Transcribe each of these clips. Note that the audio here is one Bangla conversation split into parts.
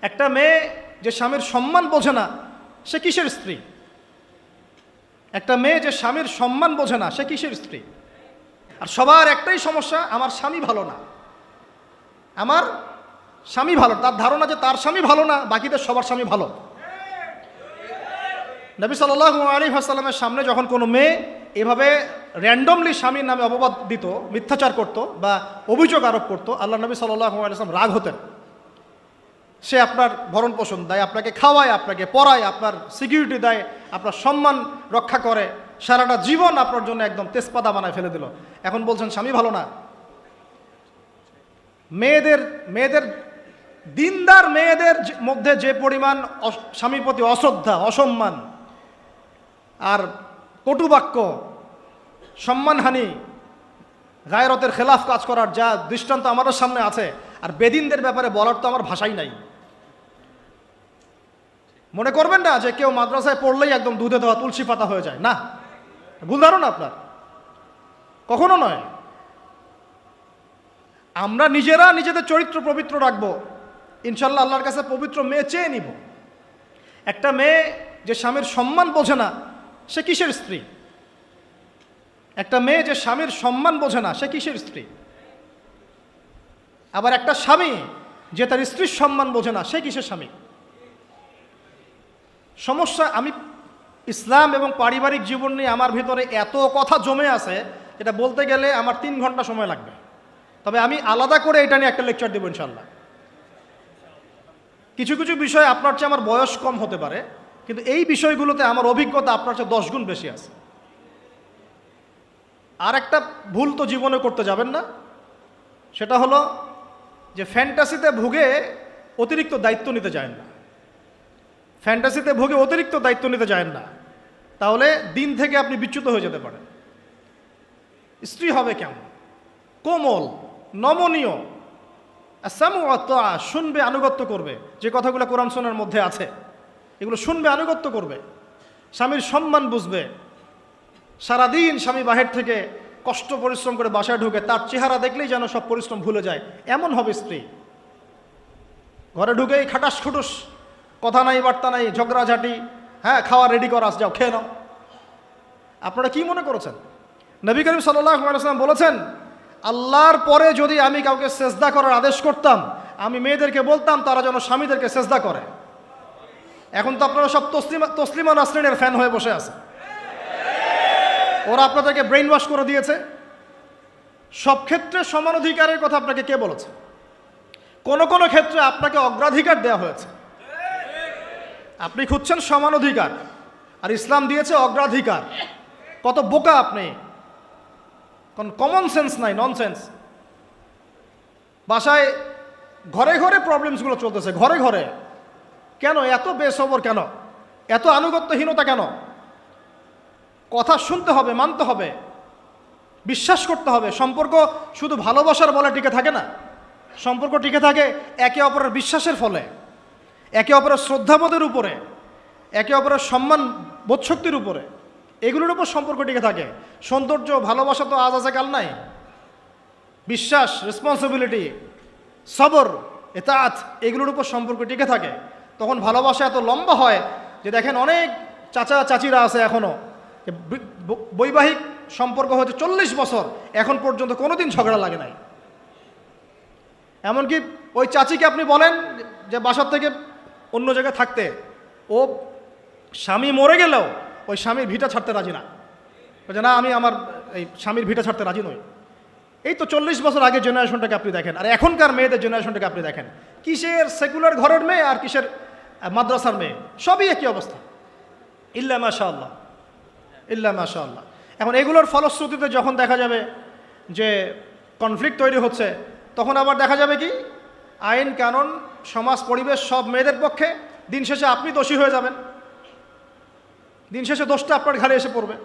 একটা মেয়ে যে স্বামীর সম্মান বোঝে না সে কিসের স্ত্রী? একটা মেয়ে যে স্বামীর সম্মান বোঝে না সে কিসের স্ত্রী? আর সবার একটাই সমস্যা, আমার স্বামী ভালো না, আমার স্বামী ভালো। তার ধারণা যে তার স্বামী ভালো না, বাকিদের সবার স্বামী ভালো। নবী সাল্লাল্লাহু আলাইহি ওয়াসাল্লামের সামনে যখন কোনো মেয়ে এভাবে র্যান্ডমলি স্বামীর নামে অপবাদ দিত, মিথ্যাচার করত বা অভিযোগ আরোপ করত, আল্লাহ নবী সাল্লাল্লাহু আলাইহি ওয়াসাল্লাম রাগ হতেন। সে আপনার ভরণ পোষণ দেয়, আপনাকে খাওয়ায়, আপনাকে পড়ায়, আপনার সিকিউরিটি দেয়, আপনার সম্মান রক্ষা করে, সারাটা জীবন আপনার জন্য একদম তেজপাতা বানায় ফেলে দিল। এখন বলছেন স্বামী ভালো না। মেয়েদের দিনদার মেয়েদের মধ্যে যে পরিমাণ স্বামীর প্রতি অশ্রদ্ধা, অসম্মান আর কটুবাক্য, সম্মানহানি, গায়রতের খেলাফ কাজ করার যা দৃষ্টান্ত আমাদের সামনে আছে, আর বেদিনদের ব্যাপারে বলার তো আমার ভাষাই নাই। মনে করবেন না যে কেউ মাদ্রাসায় পড়লেই একদম দুধে দেওয়া তুলসী পাতা হয়ে যায়, না, ভুল ধারণা আপনার, কখনো নয়। আমরা নিজেরা নিজেদের চরিত্র পবিত্র রাখবো, ইনশাল্লাহ আল্লাহর কাছে পবিত্র মেয়ে চেয়ে নিব। একটা মেয়ে যে স্বামীর সম্মান বোঝে না সে কিসের স্ত্রী? একটা মেয়ে যে স্বামীর সম্মান বোঝে না সে কিসের স্ত্রী? আবার একটা স্বামী যে তার স্ত্রীর সম্মান বোঝে না সে কিসের স্বামী? সমস্যা, আমি ইসলাম এবং পারিবারিক জীবন নিয়ে আমার ভিতরে এত কথা জমে আছে, এটা বলতে গেলে আমার 3 ঘন্টা সময় লাগবে। তবে আমি আলাদা করে এটা নিয়ে একটা লেকচার দেবো ইনশাল্লাহ। কিছু কিছু বিষয় আপনার চেয়ে আমার বয়স কম হতে পারে, কিন্তু এই বিষয়গুলোতে আমার অভিজ্ঞতা আপনার চেয়ে 10 গুণ বেশি আছে। আর একটা ভুল তো জীবনে করতে যাবেন না, সেটা হলো যে ফ্যান্টাসিতে ভুগে অতিরিক্ত দায়িত্ব নিতে যায় না। ফ্যান্টাসিতে ভুগে অতিরিক্ত দায়িত্ব নিতে যায় না, তাহলে দিন থেকে আপনি বিচ্যুত হয়ে যেতে পারেন। স্ত্রী হবে কেমন? কোমল, নমনীয়, শুনবে, আনুগত্য করবে। যে কথাগুলো কোরআন সুন্নাহর মধ্যে আছে এগুলো শুনবে, আনুগত্য করবে, স্বামীর সম্মান বুঝবে। সারাদিন স্বামী বাহির থেকে কষ্ট পরিশ্রম করে বাসায় ঢুকে, তার চেহারা দেখলেই যেন সব পরিশ্রম ভুলে যায়, এমন হবে স্ত্রী। ঘরে ঢুকেই খাটাস খুটুস, কথা নাই বার্তা নাই, ঝগড়াঝাটি, হ্যাঁ খাওয়া রেডি করা, যাও খেয়ে নাও। আপনারা কি মনে করেছেন? নবী করিম সাল্লাল্লাহু আলাইহি ওয়াসাল্লাম বলেছেন, আল্লাহর পরে যদি আমি কাউকে সেজদা করার আদেশ করতাম, আমি মেয়েদেরকে বলতাম তারা যেন স্বামীদেরকে সেজদা করে। এখন তো আপনারা সব তসলিমা নাসরিনের ফ্যান হয়ে বসে আছে। ওরা আপনাদেরকে ব্রেইন ওয়াশ করে দিয়েছে। সব ক্ষেত্রে সমান অধিকারের কথা আপনাকে কে বলেছে? কোন কোন ক্ষেত্রে আপনাকে অগ্রাধিকার দেওয়া হয়েছে। আপনি খুঁজছেন সমান অধিকার, আর ইসলাম দিয়েছে অগ্রাধিকার। কত বোকা আপনি! কোন কমন সেন্স নাই, ননসেন্স। বাসায় ঘরে ঘরে প্রবলেমসগুলো চলতেছে, ঘরে ঘরে। কেন এত বেসবর? কেন এত আনুগত্যহীনতা? কেন? কথা শুনতে হবে, মানতে হবে, বিশ্বাস করতে হবে। সম্পর্ক শুধু ভালোবাসার বলে টিকে থাকে না, সম্পর্ক টিকে থাকে একে অপরের বিশ্বাসের ফলে, একে অপরের শ্রদ্ধাবোধের উপরে, একে অপরের সম্মান বোধশক্তির উপরে। এগুলোর উপর সম্পর্ক টিকে থাকে। সৌন্দর্য, ভালোবাসা তো আজ আছে কাল নাই। বিশ্বাস, রেসপন্সিবিলিটি, সবর, ইতাআত, এগুলোর উপর সম্পর্ক টিকে থাকে। তখন ভালোবাসা এত লম্বা হয় যে দেখেন অনেক চাচা চাচিরা আছে এখনো, বৈবাহিক সম্পর্ক হয়তো 40 বছর, এখন পর্যন্ত কোনোদিন ঝগড়া লাগে নাই। এমনকি ওই চাচিকে আপনি বলেন যে বাসার থেকে অন্য জায়গায় থাকতে, ও স্বামী মরে গেলেও ওই স্বামীর ভিটা ছাড়তে রাজি না, বলছে না আমি আমার এই স্বামীর ভিটা ছাড়তে রাজি নই। এই তো 40 বছর আগে জেনারেশনটাকে আপনি দেখেন, আর এখনকার মেয়েদের জেনারেশনটাকে আপনি দেখেন। কিসের সেকুলার ঘরের মেয়ে আর কিসের মাদ্রাসার মেয়ে, সবই একই অবস্থা। ইল্লা মাশাআল্লাহ, ইল্লা মাশাআল্লাহ। এখন এগুলোর ফলশ্রুতিতে যখন দেখা যাবে যে কনফ্লিক্ট তৈরি হচ্ছে, তখন আবার দেখা যাবে কি আইন কানুন, সমাজ, পরিবেশ সব মেয়েদের পক্ষে। দিন শেষে আপনি দোষী হয়ে যাবেন, দিন শেষে দোষটা আপনার ঘাড়ে এসে পড়বে।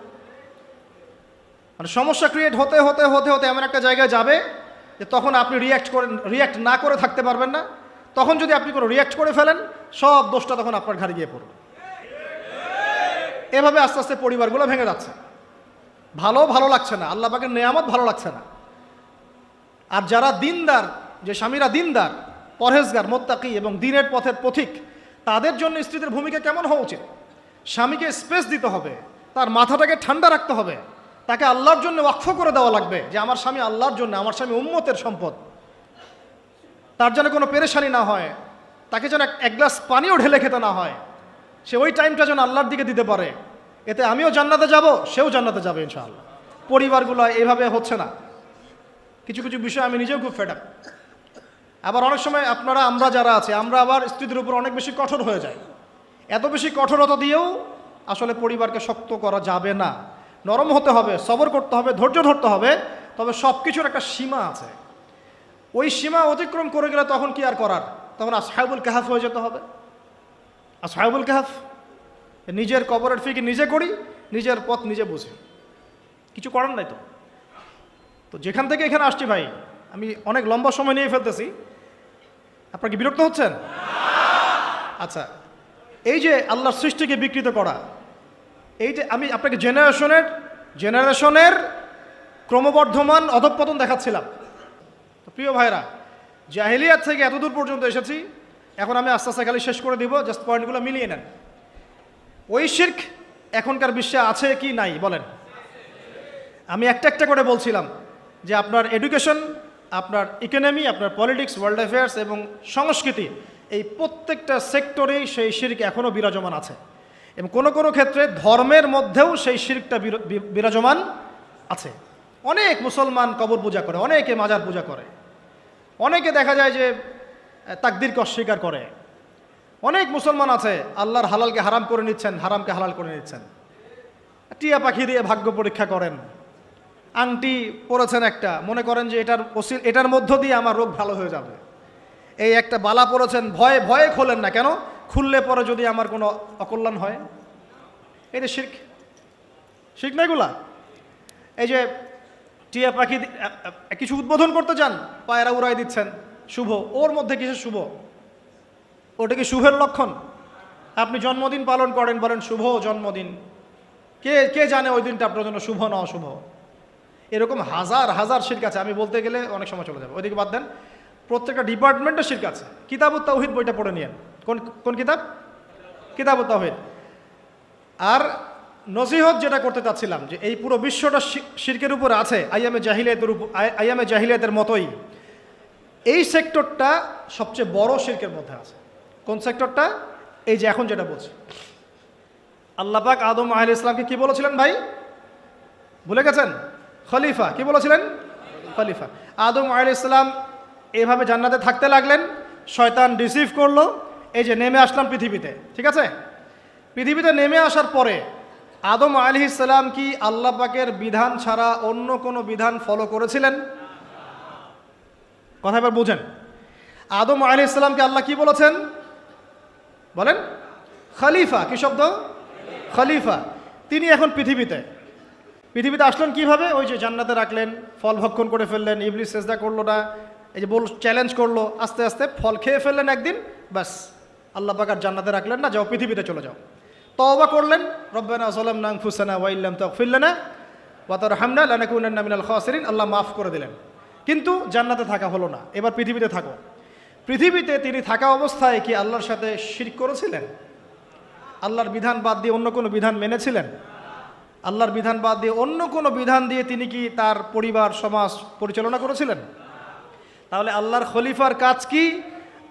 মানে সমস্যা ক্রিয়েট হতে হতে হতে হতে এমন একটা জায়গায় যাবে যে তখন আপনি রিয়্যাক্ট না করে থাকতে পারবেন না। তখন যদি আপনি কোনো রিয়্যাক্ট করে ফেলেন, সব দোষটা তখন আপনার ঘাড়ে গিয়ে পড়বে। এভাবে আস্তে আস্তে পরিবারগুলো ভেঙে যাচ্ছে। ভালো লাগছে না, আল্লাহ পাকের নেয়ামত ভালো লাগছে না। আর যারা দিনদার, যে স্বামীরা দিনদার, পরহেজগার, মোত্তাকি এবং দ্বীনের পথের পথিক, তাদের জন্য স্ত্রীদের ভূমিকা কেমন হওয়া উচিত? স্বামীকে স্পেস দিতে হবে, তার মাথাটাকে ঠান্ডা রাখতে হবে, তাকে আল্লাহর জন্য ওয়াকফ করে দেওয়া লাগবে যে আমার স্বামী আল্লাহর জন্য, আমার স্বামী উম্মতের সম্পদ, তার যেন কোনো পেরেশানি না হয়, তাকে যেন এক গ্লাস পানিও ঢেলে খেতে না হয়, সে ওই টাইমটা যেন আল্লাহর দিকে দিতে পারে। এতে আমিও জান্নাতে যাব, সেও জান্নাতে যাবে ইনশাআল্লাহ। পরিবারগুলো এইভাবে হচ্ছে না। কিছু কিছু বিষয় আমি নিজেও খুব ফেড আপ। আবার অনেক সময় আমরা যারা আছে, আমরা আবার স্ত্রীদের উপর অনেক বেশি কঠোর হয়ে যাই। এত বেশি কঠোরতা দিয়েও আসলে পরিবারকে শক্ত করা যাবে না। নরম হতে হবে, সবর করতে হবে, ধৈর্য ধরতে হবে। তবে সব কিছুর একটা সীমা আছে। ওই সীমা অতিক্রম করে গেলে তখন কি আর করার? তখন আসহাবুল কাহাফ হয়ে যেতে হবে। আসহাবুল কাহাফ, নিজের কবরের ফিকির নিজে করি, নিজের পথ নিজে বুঝি, কিছু করার নাই। তো যেখান থেকে এখানে আসছি ভাই, আমি অনেক লম্বা সময় নিয়ে ফেলতেছি, আপনার কি বিরক্ত হচ্ছেন? আচ্ছা, এই যে আল্লাহর সৃষ্টিকে বিকৃত করা, এই যে আমি আপনাকে জেনারেশনের ক্রমবর্ধমান অধঃপতন দেখাচ্ছিলাম। তো প্রিয় ভাইরা, জাহেলিয়াত থেকে এতদূর পর্যন্ত এসেছি, এখন আমি আস্তে আস্তে খালি শেষ করে দিব, জাস্ট পয়েন্টগুলো মিলিয়ে নেন। ওই শিরক এখনকার বিশ্বে আছে কি নাই বলেন? আমি একটা একটা করে বলছিলাম যে আপনার এডুকেশন, আপনার ইকোনমি, আপনার পলিটিক্স, ওয়ার্ল্ড অ্যাফেয়ার্স এবং সংস্কৃতি, এই প্রত্যেকটা সেক্টরেই সেই শিরক এখনও বিরাজমান আছে। এবং কোনো কোনো ক্ষেত্রে ধর্মের মধ্যেও সেই শিরকটা বিরাজমান আছে। অনেক মুসলমান কবর পূজা করে, অনেকে মাজার পূজা করে, অনেকে দেখা যায় যে তাকদীরকে অস্বীকার করে। অনেক মুসলমান আছে আল্লাহর হালালকে হারাম করে নিচ্ছেন, হারামকে হালাল করে নিচ্ছেন। টিয়া পাখি দিয়ে ভাগ্য পরীক্ষা করেন। আংটি পরেছেন একটা, মনে করেন যে এটার মধ্য দিয়ে আমার রোগ ভালো হয়ে যাবে। এই একটা বালা পরেছেন, ভয়ে ভয়ে খোলেন না, কেন? খুললে পরে যদি আমার কোনো অকল্যাণ হয়। এটা শিরক, শিরক না এগুলা? এই যে টিয়া পাখি কিছু উদ্বোধন করতে চান, পায়রা উড়াই দিচ্ছেন, শুভ। ওর মধ্যে কিছু শুভ? ওটা কি শুভের লক্ষণ? আপনি জন্মদিন পালন করেন, বলেন শুভ জন্মদিন, কে কে জানে ওই দিনটা আপনার জন্য শুভ না অশুভ? এরকম হাজার হাজার শিরক আছে, আমি বলতে গেলে অনেক সময় চলে যাবে, ওইদিকে বাদ দেন। প্রত্যেকটা ডিপার্টমেন্টে শিরক আছে। কিতাবুত তাওহীদ বইটা পড়ে নিয়েন। কোন কিতাব? কিতাবুত তাওহীদ। আর নসিহত যেটা করতে চাচ্ছিলাম, যে এই পুরো বিশ্বটা শিরকের উপরে আছে, আইয়ামে জাহিলিয়াতের মতোই। এই সেক্টরটা সবচেয়ে বড় শিরকের মধ্যে আছে। কোন সেক্টরটা? এই যে এখন যেটা বলছি, আল্লাহ পাক আদম আলাইহিস সালামকে কি বলেছিলেন ভাই? ভুলে গেছেন? খলিফা। কি বলেছিলেন? খলিফা। আদম আলাইহিস সালাম এভাবে জান্নাতে থাকতে লাগলেন, শয়তান রিসিভ করলো, এই যে নেমে আসলাম পৃথিবীতে, ঠিক আছে? পৃথিবীতে নেমে আসার পরে আদম আলাইহিস সালাম কি আল্লাহ পাকের বিধান ছাড়া অন্য কোনো বিধান ফলো করেছিলেন? কথা এবার বুঝেন। আদম আলাইহিস সালামকে আল্লাহ কি বলেছেন বলেন? খলিফা। কি শব্দ? খলিফা। তিনি এখন পৃথিবীতে আসলেন কিভাবে? ওই যে জান্নাতে রাখলেন, ফল ভক্ষণ করে ফেললেন, ইবলিস সেজদা করলো না, এই যে চ্যালেঞ্জ করলো, আস্তে আস্তে ফল খেয়ে ফেললেন একদিন, ব্যাস আল্লাহ পাক আর জান্নাতে রাখলেন না, যাও পৃথিবীতে চলে যাও। তওবা করলেন, রব্বানা যালামনা আনফুসানা ওয়া ইল্লাম তাগফির লানা ওয়া তারহামনা লানাকুনান্না মিনাল খাসিরিন, আল্লাহ মাফ করে দিলেন। কিন্তু জান্নাতে থাকা হলো না, এবার পৃথিবীতে থাকো। পৃথিবীতে তিনি থাকা অবস্থায় কি আল্লাহর সাথে শিরক করেছিলেন? আল্লাহর বিধান বাদ দিয়ে অন্য কোনো বিধান মেনেছিলেন? আল্লাহর বিধান বাদ দিয়ে অন্য কোনো বিধান দিয়ে তিনি কি তার পরিবার সমাজ পরিচালনা করেছিলেন? তাহলে আল্লাহর খলিফার কাজ কি?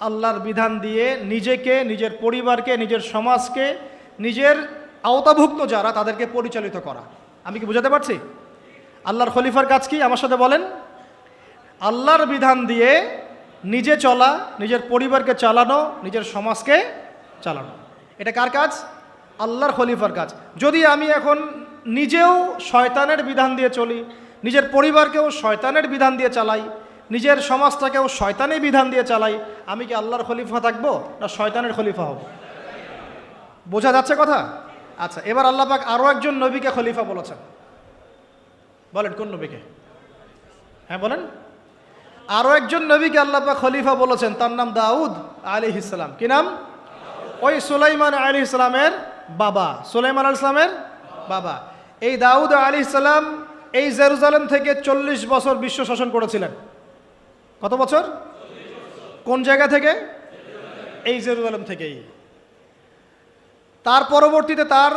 আল্লাহর বিধান দিয়ে নিজেকে, নিজের পরিবারকে, নিজের সমাজকে, নিজের আওতাভুক্ত যারা তাদেরকে পরিচালিত করা। আমি কি বুঝাতে পারছি? আল্লাহর খলিফার কাজ কি? আমার সাথে বলেন। আল্লাহর বিধান দিয়ে নিজে চলা, নিজের পরিবারকে চালানো, নিজের সমাজকে চালানো। এটা কার কাজ? আল্লাহর খলিফার কাজ। যদি আমি এখন নিজেও শয়তানের বিধান দিয়ে চলি, নিজের পরিবারকেও শয়তানের বিধান দিয়ে চালাই, নিজের সমাজটাকেও শয়তানের বিধান দিয়ে চালাই, আমি কি আল্লাহর খলিফা থাকবো না শয়তানের খলিফা হব? বোঝা যাচ্ছে কথা? আচ্ছা, এবার আল্লাহ পাক আরও একজন নবীকে খলিফা বলেছেন। বলেন কোন নবীকে? হ্যাঁ বলেন। আরও একজন নবীকে আল্লাহ পাক খলিফা বলেছেন, তার নাম দাউদ আলাইহিস সালাম। কি নাম? ওই সুলাইমান আলাইহিস সালামের বাবা। সুলাইমান আলাইহিস সালামের বাবা। এই দাউদ আলাইহিস সালাম এই জেরুজালেম থেকে 40 বছর বিশ্ব শাসন করেছিলেন। কত বছর? কোন জায়গা থেকে? এই জেরুজালেম থেকেই। তার পরবর্তীতে তার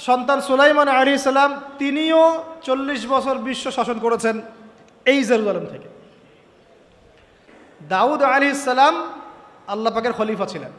সন্তান সুলাইমান আলাইহিস সালাম তিনিও 40 বছর বিশ্ব শাসন করেছেন এই জেরুজালেম থেকে। দাউদ আলাইহিস সালাম আল্লাহ পাকের খলিফা ছিলেন।